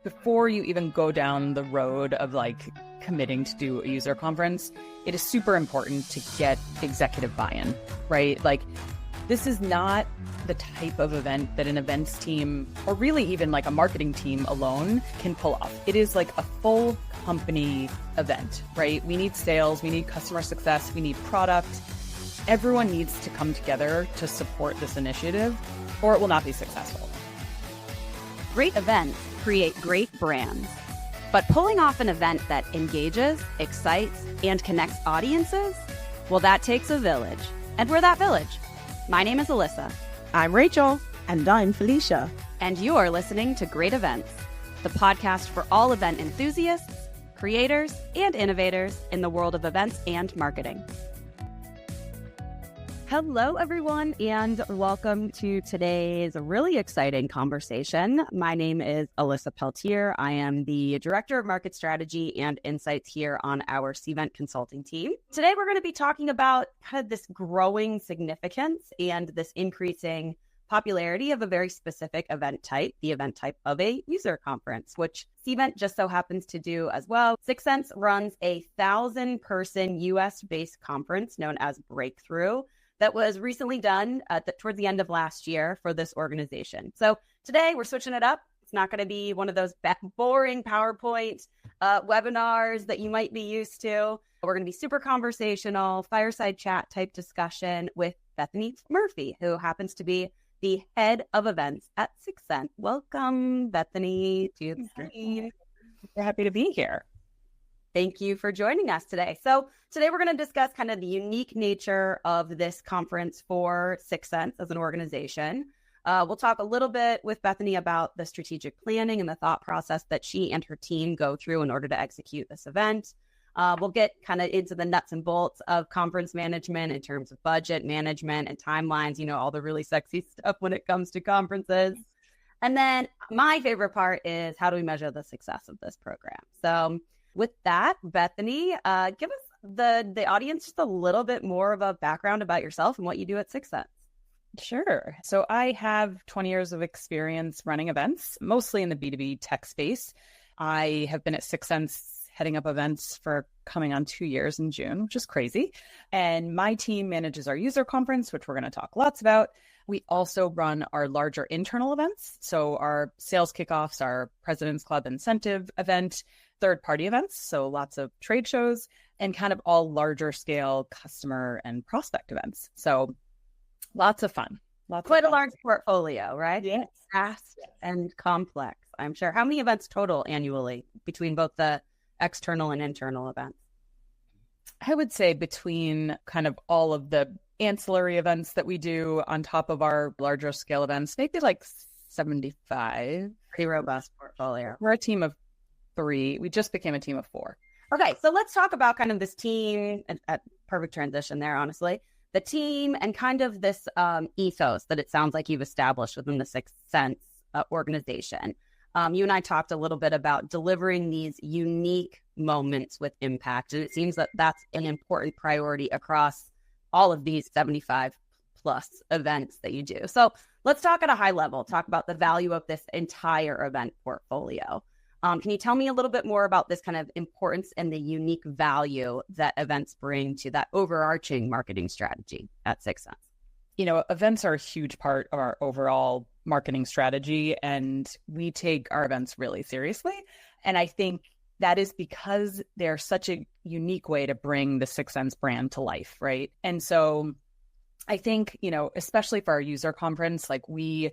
before you even go down the road of like committing to do a user conference, it is super important to get executive buy-in, right? Like, this is not the type of event that an events team or really even like a marketing team alone can pull off. It is like a full company event, right? We need sales, we need customer success, we need product. Everyone needs to come together to support this initiative or it will not be successful. Great events create great brands. But pulling off an event that engages, excites, and connects audiences, well, that takes a village. And we're that village. My name is Alyssa. I'm Rachel. And I'm Felicia. And you're listening to Great Events, the podcast for all event enthusiasts, creators, and innovators in the world of events and marketing. Hello, everyone, and welcome to today's really exciting conversation. My name is Alyssa Peltier. I am the Director of Market Strategy and Insights here on our Cvent consulting team. Today, we're going to be talking about kind of this growing significance and this increasing popularity of a very specific event type, the event type of a user conference, which Cvent just so happens to do as well. 6sense runs a 1,000-person US-based conference known as Breakthrough that was recently done towards the end of last year for this organization. So today we're switching it up. It's not going to be one of those boring PowerPoint webinars that you might be used to. We're going to be super conversational, fireside chat type discussion with Bethany Murphy, who happens to be the head of events at 6sense. Welcome, Bethany, to the screen. We're happy to be here. Thank you for joining us today. So today we're going to discuss kind of the unique nature of this conference for 6sense as an organization. We'll talk a little bit with Bethany about the strategic planning and the thought process that she and her team go through in order to execute this event. We'll get kind of into the nuts and bolts of conference management in terms of budget management and timelines, you know, all the really sexy stuff when it comes to conferences. And then my favorite part is how do we measure the success of this program? So with that, Bethany, give us the audience just a little bit more of a background about yourself and what you do at 6sense. Sure. So I have 20 years of experience running events, mostly in the B2B tech space. I have been at 6sense heading up events for coming on 2 years in June, which is crazy. And my team manages our user conference, which we're going to talk lots about. We also run our larger internal events. So our sales kickoffs, our President's Club incentive event, third-party events, so lots of trade shows, and kind of all larger scale customer and prospect events. So lots of fun. Quite a large portfolio, right? Yes. Fast and complex, I'm sure. How many events total annually between both the external and internal events? I would say between kind of all of the ancillary events that we do on top of our larger scale events, maybe like 75. Pretty robust portfolio. We're a team of 3. We just became a team of 4. Okay, so let's talk about kind of this team, at perfect transition there, honestly. The team and kind of this ethos that it sounds like you've established within the 6sense organization. You and I talked a little bit about delivering these unique moments with impact, and it seems that that's an important priority across all of these 75 plus events that you do. So let's talk at a high level, talk about the value of this entire event portfolio. Can you tell me a little bit more about this kind of importance and the unique value that events bring to that overarching marketing strategy at 6sense? You know, events are a huge part of our overall marketing strategy, and we take our events really seriously. And I think that is because they're such a unique way to bring the 6sense brand to life, right? And so I think, you know, especially for our user conference, like we're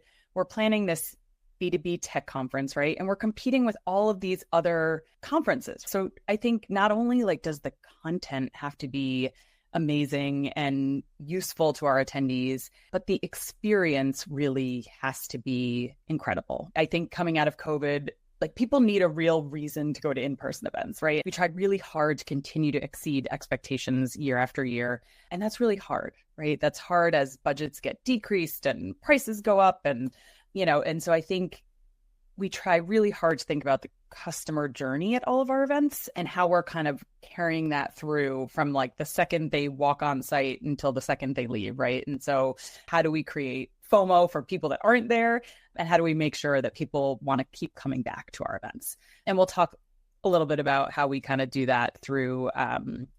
planning this B2B tech conference, right? And we're competing with all of these other conferences. So I think not only like does the content have to be amazing and useful to our attendees, but the experience really has to be incredible. I think coming out of COVID, like people need a real reason to go to in-person events, right? We tried really hard to continue to exceed expectations year after year. And that's really hard, right? That's hard as budgets get decreased and prices go up and, you know, and so I think we try really hard to think about the customer journey at all of our events and how we're kind of carrying that through from like the second they walk on site until the second they leave, right? And so how do we create FOMO for people that aren't there? And how do we make sure that people want to keep coming back to our events? And we'll talk a little bit about how we kind of do that through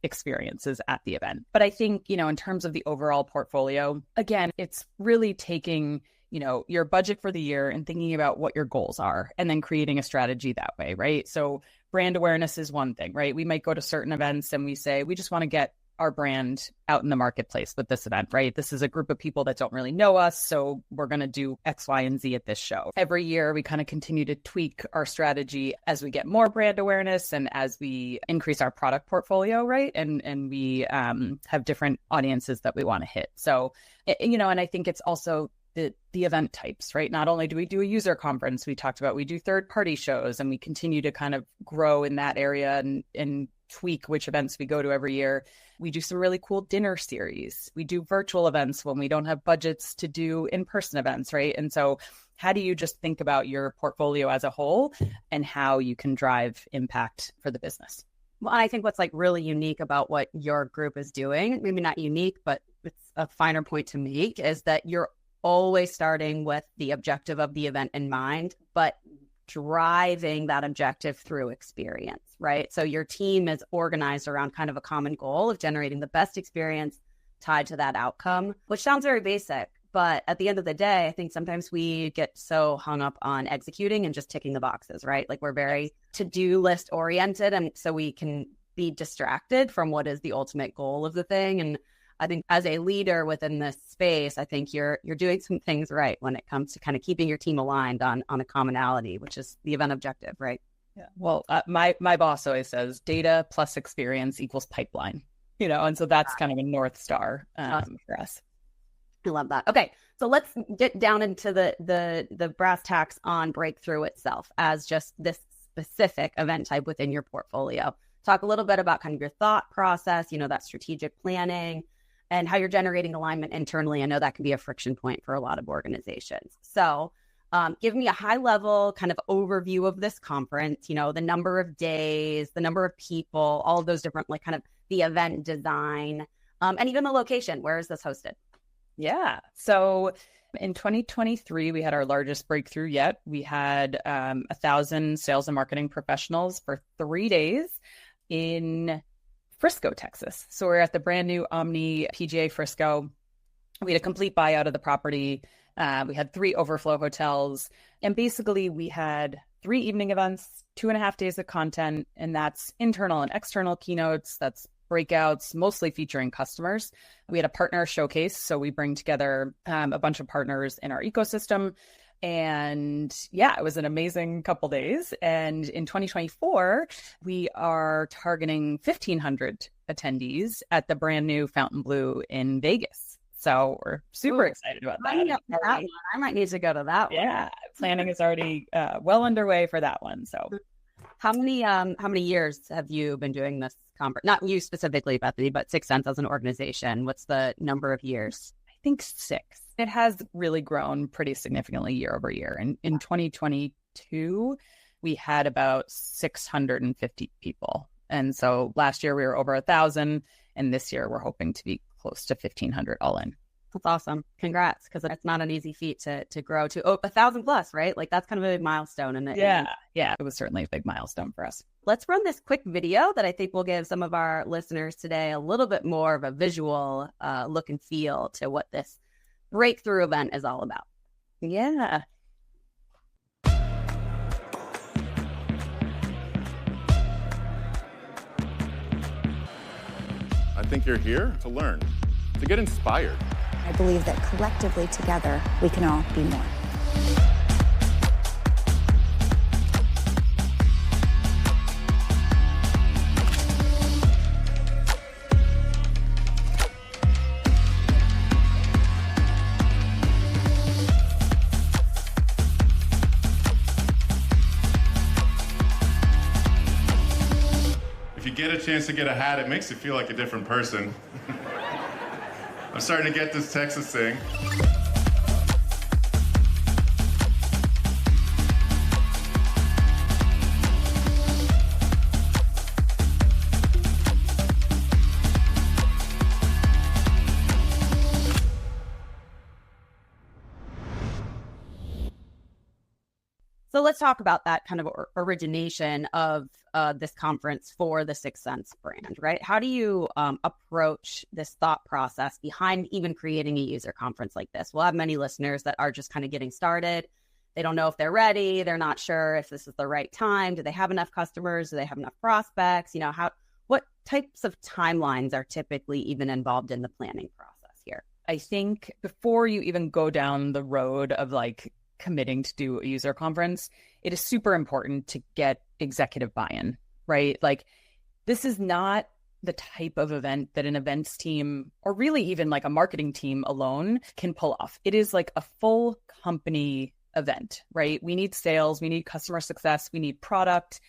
experiences at the event. But I think, in terms of the overall portfolio, again, it's really taking your budget for the year and thinking about what your goals are and then creating a strategy that way, right? So brand awareness is one thing, right? We might go to certain events and we say, we just want to get our brand out in the marketplace with this event, right? This is a group of people that don't really know us, so we're going to do X, Y, and Z at this show. Every year, we kind of continue to tweak our strategy as we get more brand awareness and as we increase our product portfolio, right? And we have different audiences that we want to hit. So, and I think it's also the event types, right? Not only do we do a user conference, we talked about, we do third-party shows, and we continue to kind of grow in that area and tweak which events we go to every year. We do some really cool dinner series. We do virtual events when we don't have budgets to do in-person events, right? And so how do you just think about your portfolio as a whole and how you can drive impact for the business? Well, I think what's like really unique about what your group is doing, maybe not unique, but it's a finer point to make, is that you're always starting with the objective of the event in mind, but driving that objective through experience, right? So your team is organized around kind of a common goal of generating the best experience tied to that outcome, which sounds very basic. But at the end of the day, I think sometimes we get so hung up on executing and just ticking the boxes, right? Like we're very to-do list oriented. And so we can be distracted from what is the ultimate goal of the thing. And I think as a leader within this space, I think you're doing some things right when it comes to kind of keeping your team aligned on a commonality, which is the event objective, right? Yeah. Well, my boss always says data plus experience equals pipeline, and so that's kind of a North Star for us. I love that. Okay. So let's get down into the brass tacks on Breakthrough itself as just this specific event type within your portfolio. Talk a little bit about kind of your thought process, that strategic planning, and how you're generating alignment internally. I know that can be a friction point for a lot of organizations. So give me a high level kind of overview of this conference, the number of days, the number of people, all of those different, like kind of the event design, and even the location. Where is this hosted? Yeah. So in 2023, we had our largest breakthrough yet. We had 1,000 sales and marketing professionals for 3 days in Frisco, Texas. So we're at the brand new Omni PGA Frisco. We had a complete buyout of the property. We had 3 overflow hotels. And basically we had 3 evening events, 2.5 days of content. And that's internal and external keynotes. That's breakouts, mostly featuring customers. We had a partner showcase. So we bring together a bunch of partners in our ecosystem. And yeah, it was an amazing couple days. And in 2024, we are targeting 1,500 attendees at the brand new Fontainebleau in Vegas. So we're super excited about that. I might need to go to that one. Yeah, planning is already well underway for that one. So how many years have you been doing this conference? Not you specifically, Bethany, but 6sense as an organization. What's the number of years? I think 6. It has really grown pretty significantly year over year. And in 2022, we had about 650 people. And so last year we were over 1,000. And this year we're hoping to be close to 1,500 all in. That's awesome. Congrats. Because it's not an easy feat to grow to 1,000 plus, right? Like that's kind of a big milestone. Yeah, it was certainly a big milestone for us. Let's run this quick video that I think will give some of our listeners today a little bit more of a visual look and feel to what this breakthrough event is all about. Yeah. I think you're here to learn, to get inspired. I believe that collectively together, we can all be more. If you get a chance to get a hat, it makes you feel like a different person. I'm starting to get this Texas thing. So let's talk about that kind of origination of this conference for the 6sense brand, right? How do you approach this thought process behind even creating a user conference like this? We'll have many listeners that are just kind of getting started. They don't know if they're ready. They're not sure if this is the right time. Do they have enough customers? Do they have enough prospects? What types of timelines are typically even involved in the planning process here? I think before you even go down the road of like committing to do a user conference, it is super important to get executive buy-in, right? Like, this is not the type of event that an events team or really even like a marketing team alone can pull off. It is like a full company event, right? We need sales, we need customer success, we need product.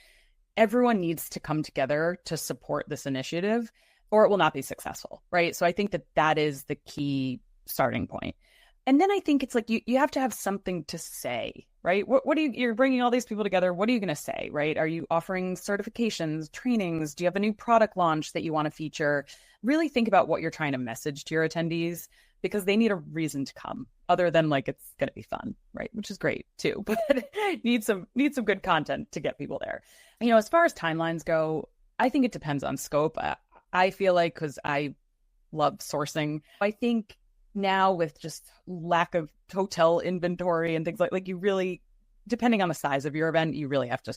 Everyone needs to come together to support this initiative or it will not be successful, right? So I think that that is the key starting point. And then I think it's like you have to have something to say, right? What you're bringing all these people together. What are you going to say, right? Are you offering certifications, trainings? Do you have a new product launch that you want to feature? Really think about what you're trying to message to your attendees because they need a reason to come other than like it's going to be fun, right? Which is great too, but need some good content to get people there. As far as timelines go, I think it depends on scope. I feel like because I love sourcing, I think now with just lack of hotel inventory and things like you really, depending on the size of your event, you really have to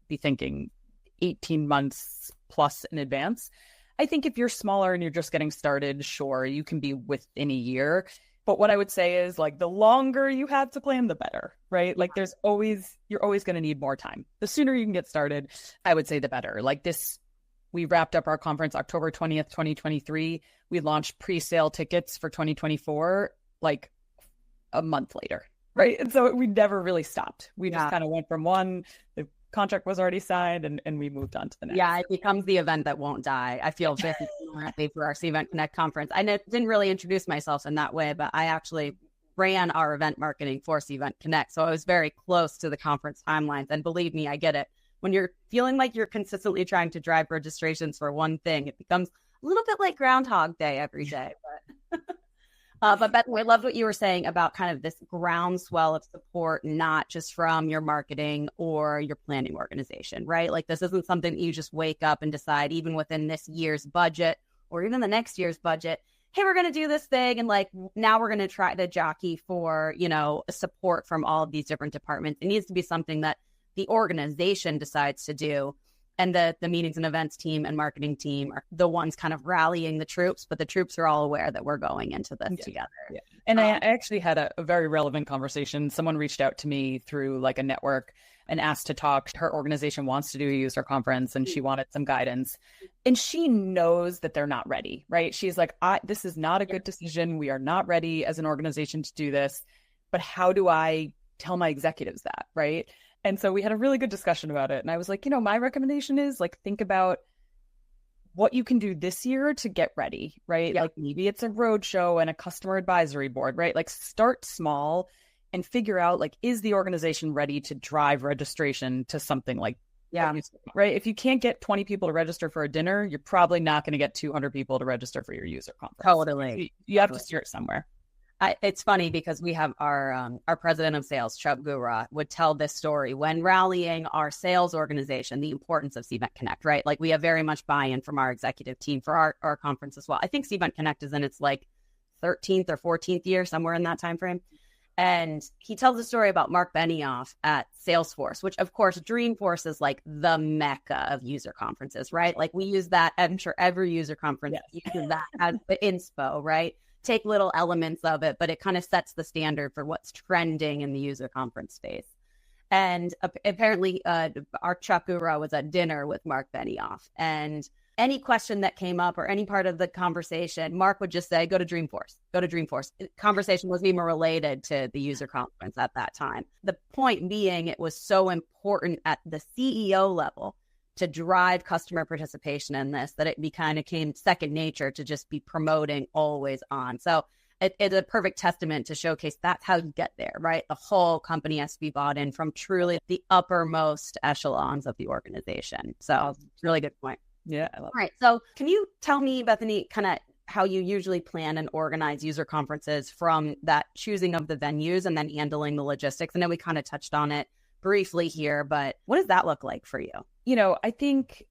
be thinking 18 months plus in advance. I think if you're smaller and you're just getting started, sure, you can be within a year. But what I would say is like the longer you have to plan, the better, right? Like you're always going to need more time. The sooner you can get started, I would say the better. Like this, we wrapped up our conference October 20th, 2023. We launched pre-sale tickets for 2024 like a month later, right? And so we never really stopped. We just kind of went from one, the contract was already signed and we moved on to the next. Yeah, it becomes the event that won't die. I feel very happy for our Cvent Connect conference. I didn't really introduce myself in that way, but I actually ran our event marketing for Cvent Connect. So I was very close to the conference timelines. And believe me, I get it. When you're feeling like you're consistently trying to drive registrations for one thing, it becomes a little bit like Groundhog Day every day. But Bethany, I loved what you were saying about kind of this groundswell of support, not just from your marketing or your planning organization, right? Like this isn't something that you just wake up and decide, even within this year's budget or even the next year's budget, hey, we're going to do this thing. And like, now we're going to try to jockey for, support from all of these different departments. It needs to be something that the organization decides to do. And the meetings and events team and marketing team are the ones kind of rallying the troops, but the troops are all aware that we're going into this together. Yeah. And I actually had a very relevant conversation. Someone reached out to me through like a network and asked to talk. Her organization wants to do a user conference and she wanted some guidance. And she knows that they're not ready, right? She's like, this is not a good decision. We are not ready as an organization to do this. But how do I tell my executives that, right? And so we had a really good discussion about it. And I was like, my recommendation is like, think about what you can do this year to get ready, right? Yeah. Like maybe it's a roadshow and a customer advisory board, right? Like start small and figure out like, is the organization ready to drive registration to something like, right? If you can't get 20 people to register for a dinner, you're probably not going to get 200 people to register for your user conference. Totally. You have to start somewhere. It's funny because we have our president of sales, Chuck Gura, would tell this story when rallying our sales organization, the importance of Cvent Connect, right? Like we have very much buy-in from our executive team for our conference as well. I think Cvent Connect is in its like 13th or 14th year, somewhere in that time frame. And he tells a story about Mark Benioff at Salesforce, which of course Dreamforce is like the mecca of user conferences, right? Like we use that, I'm sure every user conference uses that as the inspo, right? Take little elements of it, but it kind of sets the standard for what's trending in the user conference space. And apparently our Chuck Gura was at dinner with Mark Benioff, and any question that came up or any part of the conversation, Mark would just say, go to Dreamforce. Conversation wasn't even related to the user conference at that time. The point being, it was so important at the CEO level to drive customer participation in this, that it kind of came second nature to just be promoting always on. So it's a perfect testament to showcase that's how you get there, right? The whole company has to be bought in from truly the uppermost echelons of the organization. So really good point. Yeah, I love it. All right. So can you tell me, Bethany, kind of how you usually plan and organize user conferences from that choosing of the venues and then handling the logistics? I know we kind of touched on it briefly here, but what does that look like for you? I think it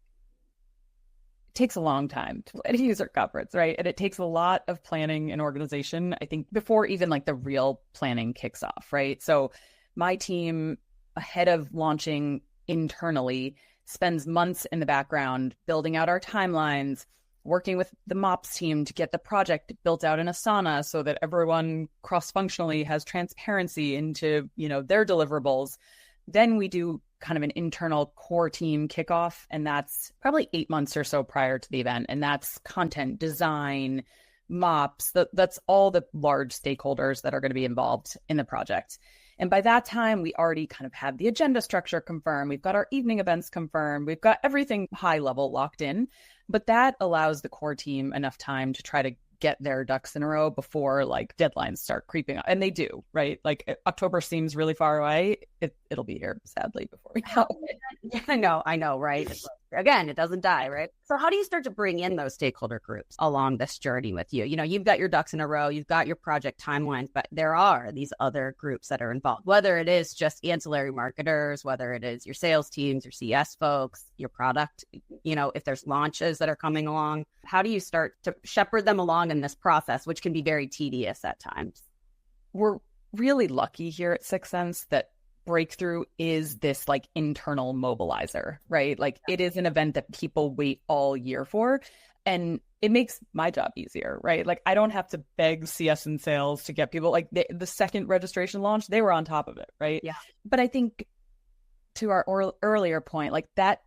takes a long time to plan a user conference, right? And it takes a lot of planning and organization, I think, before even like the real planning kicks off, right? So my team, ahead of launching internally, spends months in the background building out our timelines, working with the MOPS team to get the project built out in Asana so that everyone cross-functionally has transparency into, their deliverables. Then we do kind of an internal core team kickoff, and that's probably 8 months or so prior to the event. And that's content design, MOPS, that's all the large stakeholders that are going to be involved in the project. And by that time, we already kind of have the agenda structure confirmed. We've got our evening events confirmed. We've got everything high level locked in. But that allows the core team enough time to try to get their ducks in a row before like deadlines start creeping up. And they do, right? Like October seems really far away. It'll be here, sadly, before we know it. I know, right? Again, it doesn't die, right? So how do you start to bring in those stakeholder groups along this journey with you? You've got your ducks in a row, you've got your project timelines, but there are these other groups that are involved, whether it is just ancillary marketers, whether it is your sales teams, your CS folks, your product, if there's launches that are coming along. How do you start to shepherd them along in this process, which can be very tedious at times? We're really lucky here at 6sense that Breakthrough is this like internal mobilizer, right? Like it is an event that people wait all year for, and it makes my job easier, right? Like I don't have to beg CS and sales to get people. Like the second registration launch, they were on top of it, right? Yeah. But I think to our earlier point, like that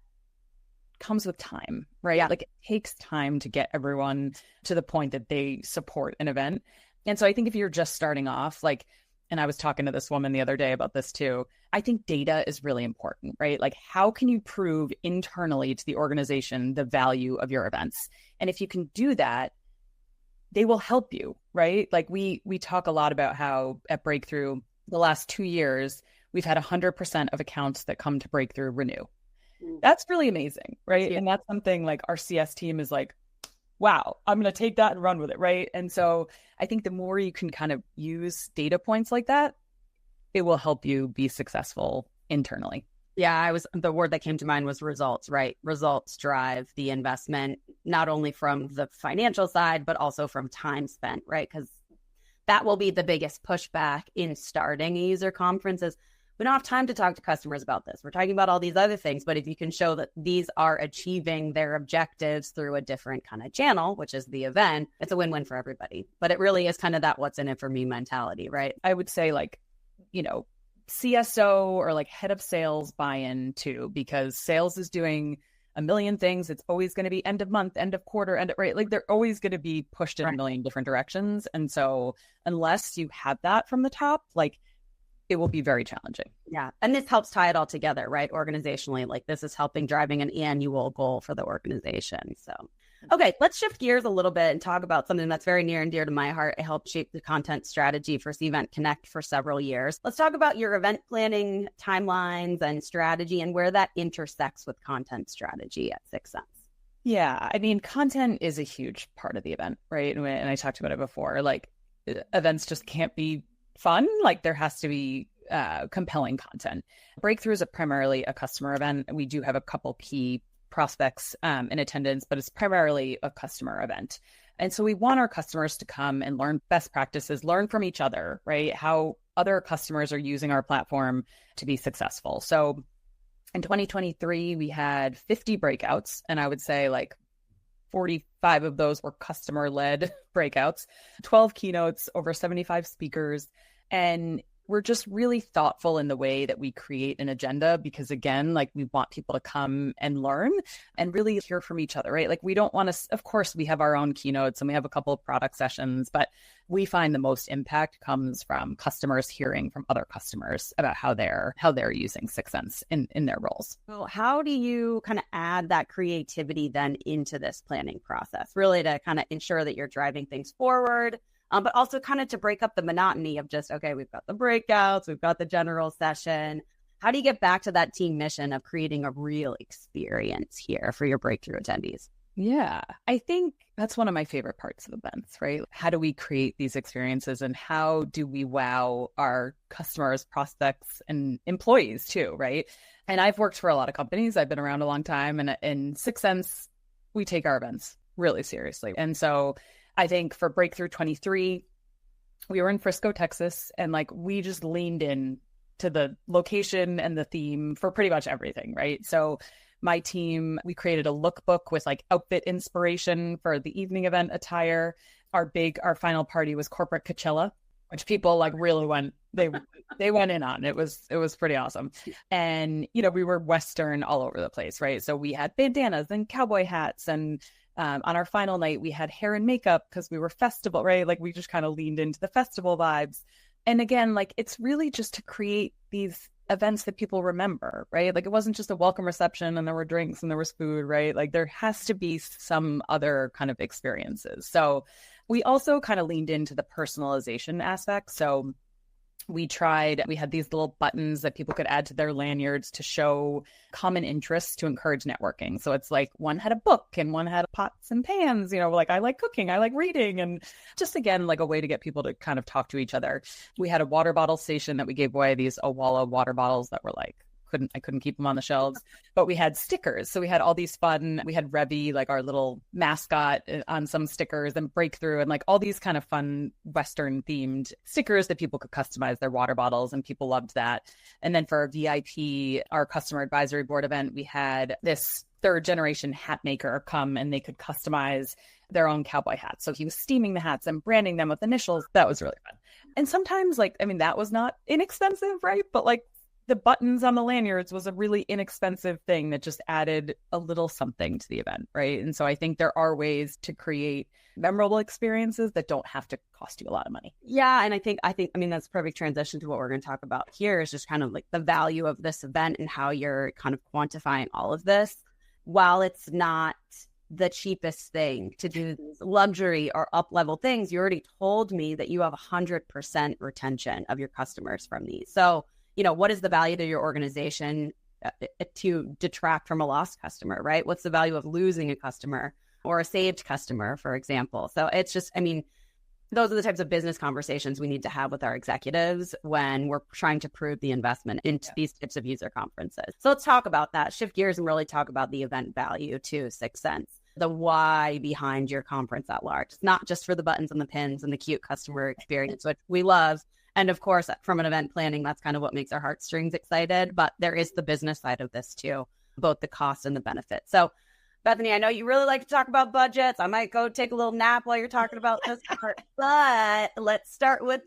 comes with time, right? Yeah. Like it takes time to get everyone to the point that they support an event. And so I think if you're just starting off, like, and I was talking to this woman the other day about this too, I think data is really important, right? Like how can you prove internally to the organization the value of your events? And if you can do that, they will help you, right? Like we talk a lot about how at Breakthrough, the last 2 years, we've had 100% of accounts that come to Breakthrough renew. That's really amazing, right? Yeah. And that's something like our CS team is like, wow, I'm going to take that and run with it, right? And so I think the more you can kind of use data points like that, it will help you be successful internally. Yeah, the word that came to mind was results, right? Results drive the investment, not only from the financial side, but also from time spent, right? Because that will be the biggest pushback in starting a user conference is we don't have time to talk to customers about this. We're talking about all these other things, but if you can show that these are achieving their objectives through a different kind of channel, which is the event, it's a win-win for everybody. But it really is kind of that what's in it for me mentality, right? I would say like, CSO or like head of sales buy-in too, because sales is doing a million things. It's always going to be end of month, end of quarter, right? Like they're always going to be pushed in a million different directions. And so unless you have that from the top, like it will be very challenging. Yeah. And this helps tie it all together, right? Organizationally, like this is helping driving an annual goal for the organization. So, okay, let's shift gears a little bit and talk about something that's very near and dear to my heart. I helped shape the content strategy for Cvent Connect for several years. Let's talk about your event planning timelines and strategy and where that intersects with content strategy at 6sense. Yeah. I mean, content is a huge part of the event, right? And I talked about it before, like events just can't be fun. Like there has to be compelling content. Breakthrough is primarily a customer event. We do have a couple key prospects in attendance, but it's primarily a customer event. And so we want our customers to come and learn best practices, learn from each other, right? How other customers are using our platform to be successful. So in 2023, we had 50 breakouts, and I would say like 45 of those were customer-led breakouts, 12 keynotes, over 75 speakers. And we're just really thoughtful in the way that we create an agenda because, again, like we want people to come and learn and really hear from each other, right? Like we don't want to, of course, we have our own keynotes and we have a couple of product sessions, but we find the most impact comes from customers hearing from other customers about how they're using 6sense in their roles. So how do you kind of add that creativity then into this planning process, really to kind of ensure that you're driving things forward? But also kind of to break up the monotony of just, okay, we've got the breakouts, we've got the general session. How do you get back to that team mission of creating a real experience here for your breakthrough attendees? Yeah, I think that's one of my favorite parts of events, right? How do we create these experiences and how do we wow our customers, prospects, and employees too, right? And I've worked for a lot of companies. I've been around a long time. And in 6sense, we take our events really seriously. And so I think for Breakthrough 23, we were in Frisco, Texas, and like we just leaned in to the location and the theme for pretty much everything, right? So my team, we created a lookbook with like outfit inspiration for the evening event attire. Our final party was corporate Coachella, which people like really went, they went in on. It was pretty awesome. And, you know, we were Western all over the place, right? So we had bandanas and cowboy hats, and on our final night, we had hair and makeup because we were festival, right? Like we just kind of leaned into the festival vibes. And again, like it's really just to create these events that people remember, right? Like it wasn't just a welcome reception and there were drinks and there was food, right? Like there has to be some other kind of experiences. So we also kind of leaned into the personalization aspect. So we had these little buttons that people could add to their lanyards to show common interests to encourage networking. So it's like one had a book and one had pots and pans, you know, like I like cooking, I like reading, and just again, like a way to get people to kind of talk to each other. We had a water bottle station that we gave away, these Owala water bottles that were like, I couldn't keep them on the shelves, but we had stickers. So we had all these we had Revy, like our little mascot, on some stickers, and Breakthrough, and like all these kind of fun Western themed stickers that people could customize their water bottles, and people loved that. And then for our VIP, our customer advisory board event, we had this third generation hat maker come and they could customize their own cowboy hats. So he was steaming the hats and branding them with initials. That was really fun. And sometimes that was not inexpensive, right? But like the buttons on the lanyards was a really inexpensive thing that just added a little something to the event, right? And so I think there are ways to create memorable experiences that don't have to cost you a lot of money. Yeah, and I think that's a perfect transition to what we're going to talk about here, is just kind of like the value of this event and how you're kind of quantifying all of this. While it's not the cheapest thing to do these luxury or up-level things, you already told me that you have 100% retention of your customers from these. So you know, what is the value to your organization to detract from a lost customer, right? What's the value of losing a customer or a saved customer, for example? So it's just, those are the types of business conversations we need to have with our executives when we're trying to prove the investment into these types of user conferences. So let's talk about that, shift gears and really talk about the event value to 6sense, the why behind your conference at large. It's not just for the buttons and the pins and the cute customer experience, which we love. And of course, from an event planning, that's kind of what makes our heartstrings excited. But there is the business side of this too, both the cost and the benefit. So Bethany, I know you really like to talk about budgets. I might go take a little nap while you're talking about this part, but let's start with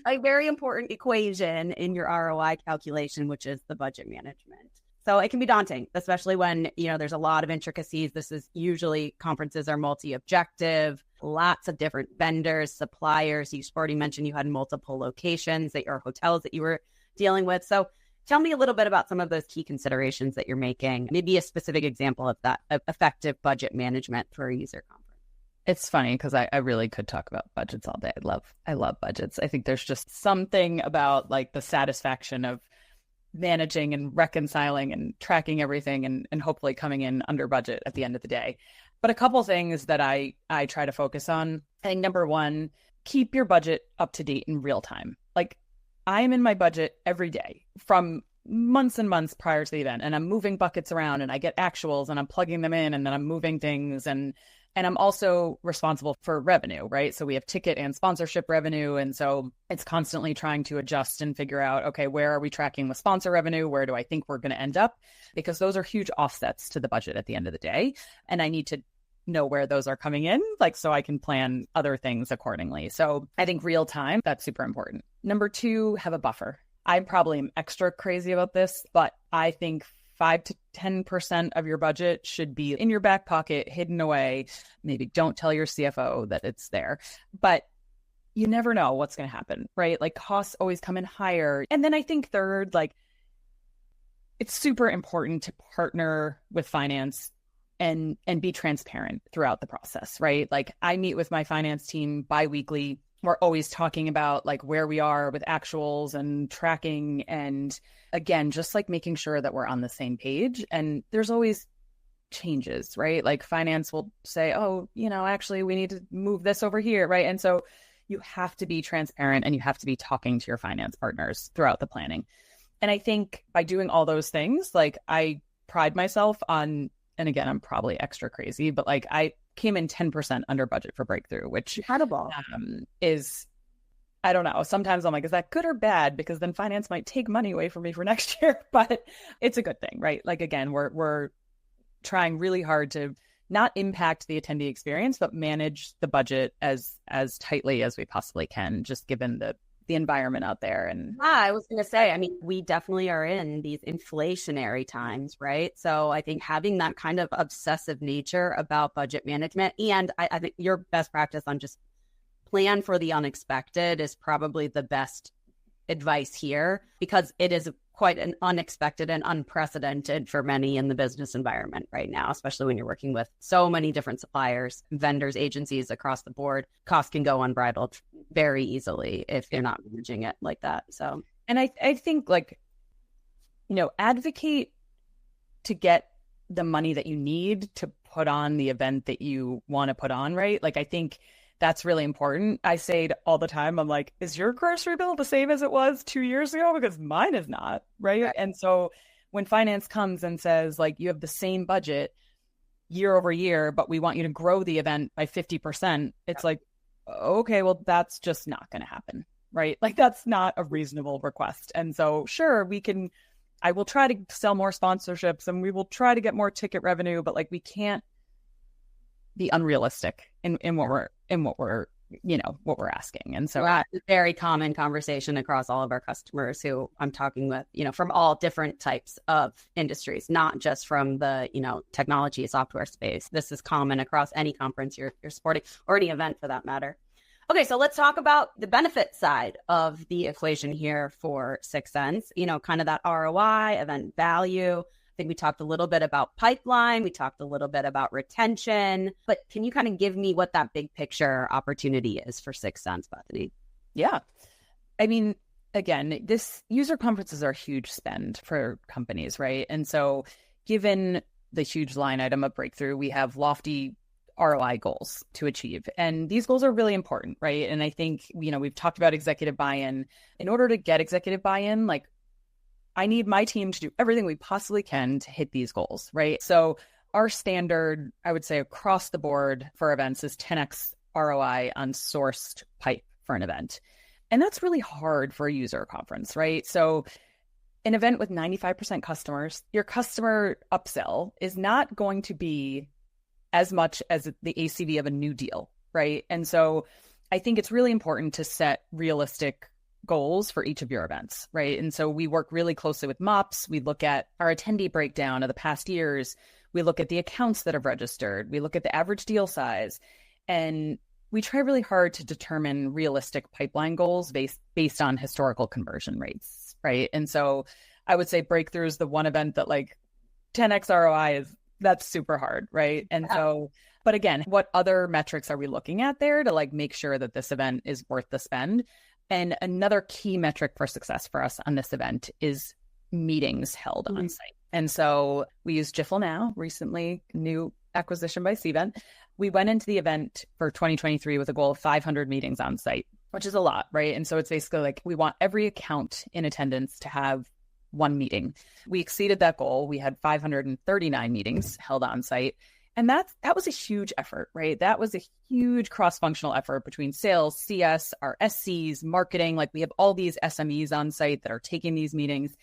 a very important equation in your ROI calculation, which is the budget management. So it can be daunting, especially when, there's a lot of intricacies. This is usually conferences are multi-objective, lots of different vendors, suppliers. You've already mentioned you had multiple locations or hotels that you were dealing with. So tell me a little bit about some of those key considerations that you're making, maybe a specific example of that effective budget management for a user conference. It's funny because I really could talk about budgets all day. I love budgets. I think there's just something about like the satisfaction of managing and reconciling and tracking everything and hopefully coming in under budget at the end of the day. But a couple things that I try to focus on. I think number one, keep your budget up to date in real time. Like I am in my budget every day from months and months prior to the event, and I'm moving buckets around and I get actuals and I'm plugging them in and then I'm moving things, and I'm also responsible for revenue, right? So we have ticket and sponsorship revenue. And so it's constantly trying to adjust and figure out, okay, where are we tracking with sponsor revenue? Where do I think we're going to end up? Because those are huge offsets to the budget at the end of the day. And I need to know where those are coming in, so I can plan other things accordingly. So I think real time, that's super important. Number two, have a buffer. I probably am extra crazy about this, but I think 5 to 10% of your budget should be in your back pocket, hidden away. Maybe don't tell your CFO that it's there, but you never know what's going to happen, right? Like costs always come in higher. And then I think third, it's super important to partner with finance and be transparent throughout the process, right? Like I meet with my finance team bi-weekly. We're always talking about where we are with actuals and tracking. And again, just making sure that we're on the same page. And there's always changes, right? Like finance will say, oh, actually we need to move this over here, right? And so you have to be transparent and you have to be talking to your finance partners throughout the planning. And I think by doing all those things, like I pride myself on, and again, I'm probably extra crazy, but like I came in 10% under budget for Breakthrough, which incredible. Is, I don't know. Sometimes I'm like, is that good or bad? Because then finance might take money away from me for next year, but it's a good thing, right? Like, again, we're trying really hard to not impact the attendee experience, but manage the budget as tightly as we possibly can, just given the environment out there. And I was going to say, I mean, we definitely are in these inflationary times, right? So I think having that kind of obsessive nature about budget management, and I think your best practice on just plan for the unexpected is probably the best advice here, because it is quite an unexpected and unprecedented for many in the business environment right now, especially when you're working with so many different suppliers, vendors, agencies across the board. Costs can go unbridled very easily if you're not managing it like that. So, and I think like, advocate to get the money that you need to put on the event that you want to put on, right? Like, I think that's really important. I say all the time, I'm like, is your grocery bill the same as it was 2 years ago? Because mine is not, right? And so when finance comes and says, like, you have the same budget year over year, but we want you to grow the event by 50%, it's like, okay, well, that's just not going to happen, right? Like, that's not a reasonable request. And so, sure, I will try to sell more sponsorships and we will try to get more ticket revenue, but like, we can't be unrealistic in what we're asking. And so it's a very common conversation across all of our customers who I'm talking with, from all different types of industries, not just from the, technology software space. This is common across any conference you're supporting, or any event for that matter. Okay, so let's talk about the benefit side of the equation here for 6sense, kind of that ROI, event value. I think we talked a little bit about pipeline. We talked a little bit about retention, but can you kind of give me what that big picture opportunity is for 6sense, Bethany? Yeah. I mean, again, this user conferences are a huge spend for companies, right? And so given the huge line item of Breakthrough, we have lofty ROI goals to achieve. And these goals are really important, right? And I think, we've talked about executive buy-in. In order to get executive buy-in, like, I need my team to do everything we possibly can to hit these goals, right? So our standard, I would say across the board for events, is 10x ROI on sourced pipe for an event. And that's really hard for a user conference, right? So an event with 95% customers, your customer upsell is not going to be as much as the ACV of a new deal, right? And so I think it's really important to set realistic goals for each of your events, right? And so we work really closely with MOPS. We look at our attendee breakdown of the past years. We look at the accounts that have registered. We look at the average deal size. And we try really hard to determine realistic pipeline goals based on historical conversion rates, right? And so I would say Breakthrough is the one event that like 10x ROI that's super hard, right? And so, but again, what other metrics are we looking at there to like make sure that this event is worth the spend? And another key metric for success for us on this event is meetings held on site. And so we use Jiffle now, recently, new acquisition by Cvent. We went into the event for 2023 with a goal of 500 meetings on site, which is a lot, right? And so it's basically like we want every account in attendance to have one meeting. We exceeded that goal. We had 539 meetings held on site. And that was a huge effort, right? That was a huge cross-functional effort between sales, CS, our SCs, marketing. Like we have all these SMEs on site that are taking these meetings.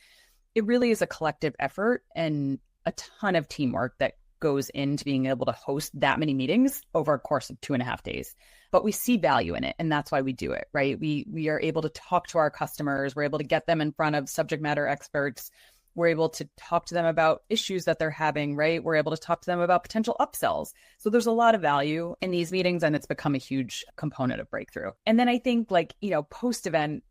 It really is a collective effort and a ton of teamwork that goes into being able to host that many meetings over a course of 2.5 days. But we see value in it, and that's why we do it, right? We are able to talk to our customers. We're able to get them in front of subject matter experts. We're able to talk to them about issues that they're having, right? We're able to talk to them about potential upsells. So there's a lot of value in these meetings, and it's become a huge component of Breakthrough. And then I think post-event,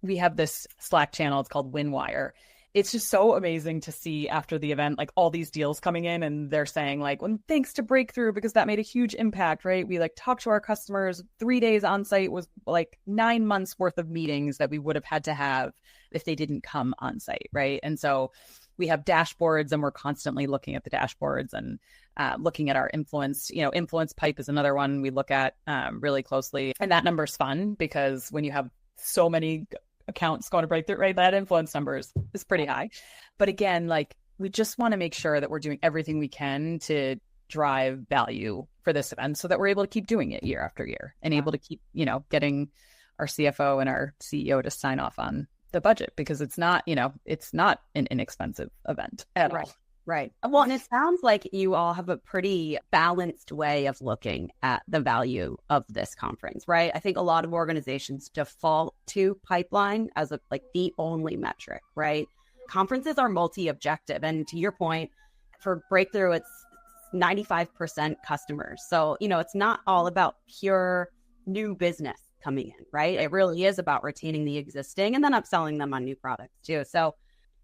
we have this Slack channel. It's called WinWire. It's just so amazing to see after the event, like all these deals coming in and they're saying like, well, thanks to Breakthrough, because that made a huge impact, right? We like talked to our customers. 3 days on site was like 9 months worth of meetings that we would have had to have if they didn't come on site, right? And so we have dashboards, and we're constantly looking at the dashboards and looking at our influence. Influence pipe is another one we look at really closely. And that number's fun because when you have so many accounts going to Breakthrough, right, that influence number is pretty high. But again, like, we just want to make sure that we're doing everything we can to drive value for this event so that we're able to keep doing it year after year and able to keep, getting our CFO and our CEO to sign off on the budget, because it's not an inexpensive event at all. Right. Well, and it sounds like you all have a pretty balanced way of looking at the value of this conference, right? I think a lot of organizations default to pipeline as the only metric, right? Conferences are multi-objective. And to your point, for Breakthrough, it's 95% customers. So, it's not all about pure new business coming in, right? It really is about retaining the existing and then upselling them on new products too. So,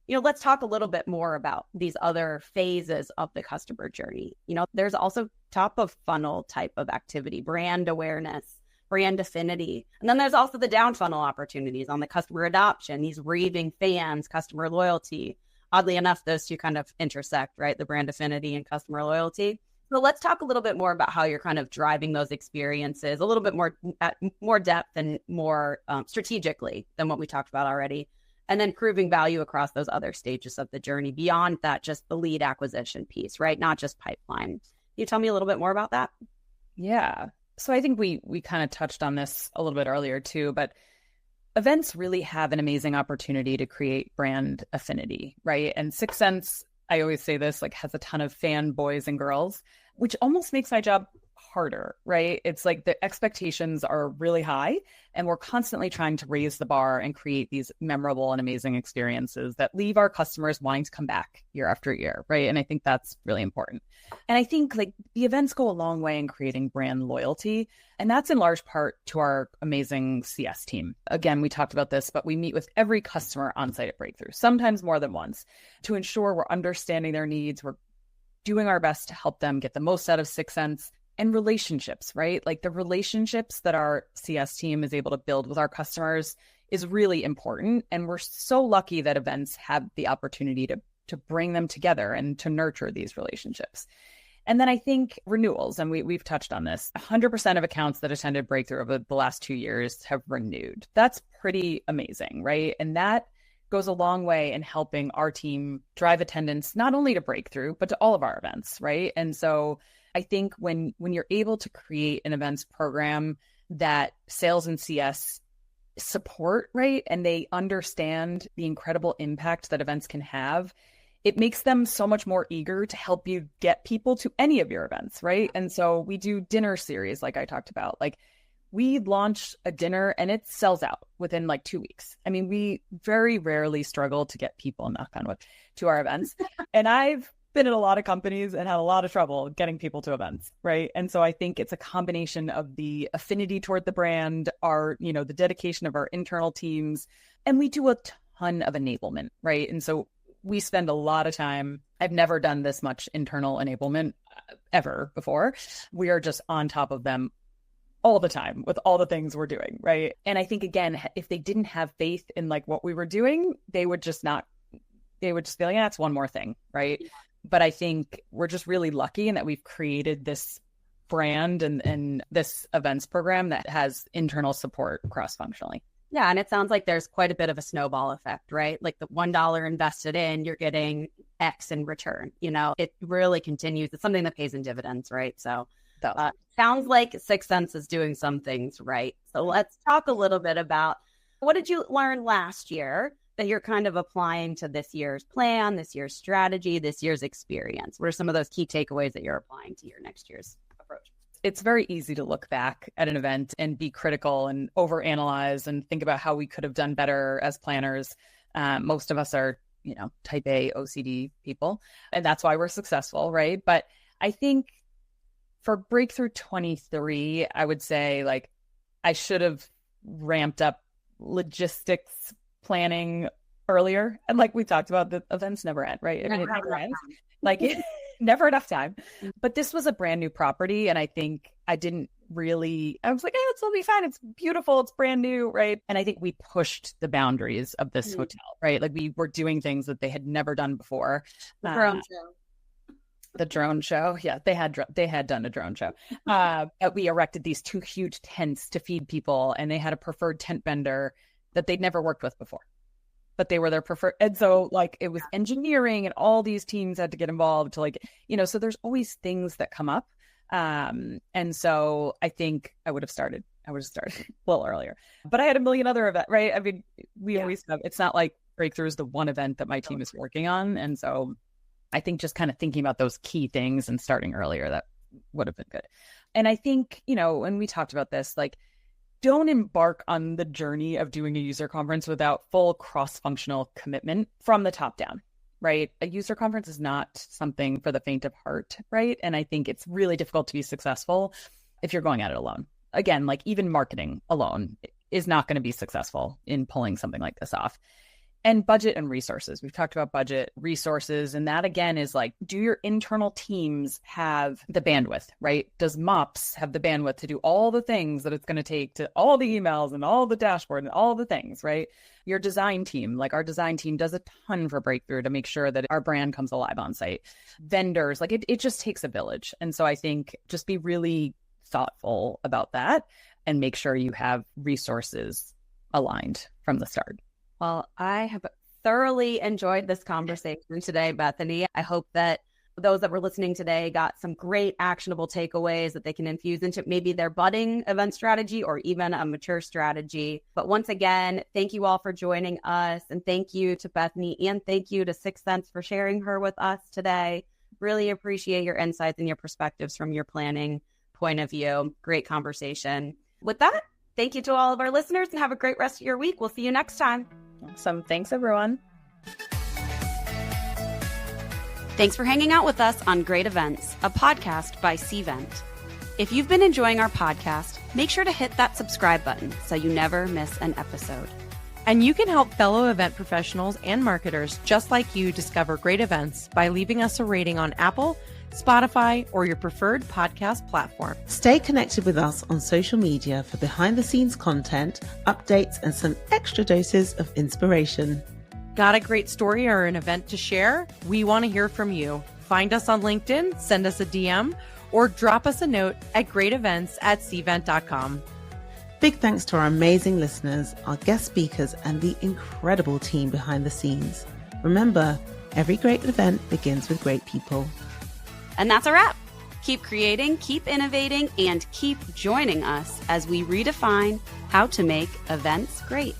let's talk a little bit more about these other phases of the customer journey. There's also top of funnel type of activity, brand awareness, brand affinity. And then there's also the down funnel opportunities on the customer adoption, these raving fans, customer loyalty. Oddly enough, those two kind of intersect, right? The brand affinity and customer loyalty. So let's talk a little bit more about how you're kind of driving those experiences a little bit more at more depth and more strategically than what we talked about already. And then proving value across those other stages of the journey beyond that, just the lead acquisition piece, right? Not just pipeline. Can you tell me a little bit more about that? Yeah. So I think we kind of touched on this a little bit earlier too, but events really have an amazing opportunity to create brand affinity, right? And 6sense, I always say this, has a ton of fan boys and girls, which almost makes my job harder, right? It's like the expectations are really high, and we're constantly trying to raise the bar and create these memorable and amazing experiences that leave our customers wanting to come back year after year, right? And I think that's really important. And I think the events go a long way in creating brand loyalty, and that's in large part to our amazing CS team. Again, we talked about this, but we meet with every customer on site at Breakthrough, sometimes more than once, to ensure we're understanding their needs. We're doing our best to help them get the most out of 6sense. And relationships, right? The relationships that our CS team is able to build with our customers is really important. And we're so lucky that events have the opportunity to bring them together and to nurture these relationships. And then I think renewals, and we've touched on this, 100% of accounts that attended Breakthrough over the last 2 years have renewed. That's pretty amazing, right? And that goes a long way in helping our team drive attendance, not only to Breakthrough, but to all of our events, right? And so I think when you're able to create an events program that sales and CS support, right, and they understand the incredible impact that events can have, it makes them so much more eager to help you get people to any of your events, right? And so we do dinner series, like I talked about. We launch a dinner and it sells out within 2 weeks. I mean, we very rarely struggle to get people, knock on wood, to our events. And I've been in a lot of companies and had a lot of trouble getting people to events, right? And so I think it's a combination of the affinity toward the brand, the dedication of our internal teams, and we do a ton of enablement, right? And so we spend a lot of time. I've never done this much internal enablement ever before. We are just on top of them all the time with all the things we're doing, right? And I think, again, if they didn't have faith in what we were doing, they would just be like, yeah, it's one more thing, right? Yeah. But I think we're just really lucky in that we've created this brand and this events program that has internal support cross-functionally. Yeah. And it sounds like there's quite a bit of a snowball effect, right? The $1 invested in, you're getting X in return. It really continues. It's something that pays in dividends, right? So sounds like 6sense is doing some things right. So let's talk a little bit about, what did you learn last year that you're kind of applying to this year's plan, this year's strategy, this year's experience? What are some of those key takeaways that you're applying to your next year's approach? It's very easy to look back at an event and be critical and overanalyze and think about how we could have done better as planners. Most of us are, type A OCD people, and that's why we're successful, right? But I think for Breakthrough 23, I would say I should have ramped up logistics planning earlier. And we talked about, the events never end, right? I mean, it never ends. Never enough time. But this was a brand new property. And I think I didn't really, I was like, hey, it'll be fine. It's beautiful. It's brand new. Right. And I think we pushed the boundaries of this hotel, right? Like we were doing things that they had never done before. The drone show. Yeah, they had done a drone show. We erected these 2 huge tents to feed people, and they had a preferred tent vendor that they'd never worked with before, but they were their preferred. And so like it was engineering, and all these teams had to get involved to like, so there's always things that come up. And so I think I would have started a little earlier, but I had a million other events, right? I mean, we always have, it's not like Breakthrough is the one event that my team is working on. And so I think just kind of thinking about those key things and starting earlier, that would have been good. And I think, when we talked about this, like, don't embark on the journey of doing a user conference without full cross-functional commitment from the top down, right? A user conference is not something for the faint of heart, right? And I think it's really difficult to be successful if you're going at it alone. Again, like even marketing alone is not going to be successful in pulling something like this off. And budget and resources. We've talked about budget, resources, and that again is like, do your internal teams have the bandwidth, right? Does MOPS have the bandwidth to do all the things that it's going to take to all the emails and all the dashboard and all the things, right? Your design team, like our design team does a ton for Breakthrough to make sure that our brand comes alive on site. Vendors, like it just takes a village. And so I think just be really thoughtful about that and make sure you have resources aligned from the start. Well, I have thoroughly enjoyed this conversation today, Bethany. I hope that those that were listening today got some great actionable takeaways that they can infuse into maybe their budding event strategy or even a mature strategy. But once again, thank you all for joining us. And thank you to Bethany, and thank you to 6sense for sharing her with us today. Really appreciate your insights and your perspectives from your planning point of view. Great conversation. With that, thank you to all of our listeners, and have a great rest of your week. We'll see you next time. Awesome. Thanks, everyone. Thanks for hanging out with us on Great Events, a podcast by Cvent. If you've been enjoying our podcast, make sure to hit that subscribe button so you never miss an episode. And you can help fellow event professionals and marketers just like you discover great events by leaving us a rating on Apple, Spotify, or your preferred podcast platform. Stay connected with us on social media for behind-the-scenes content, updates, and some extra doses of inspiration. Got a great story or an event to share? We want to hear from you. Find us on LinkedIn, send us a DM, or drop us a note at greatevents@cvent.com. Big thanks to our amazing listeners, our guest speakers, and the incredible team behind the scenes. Remember, every great event begins with great people. And that's a wrap. Keep creating, keep innovating, and keep joining us as we redefine how to make events great.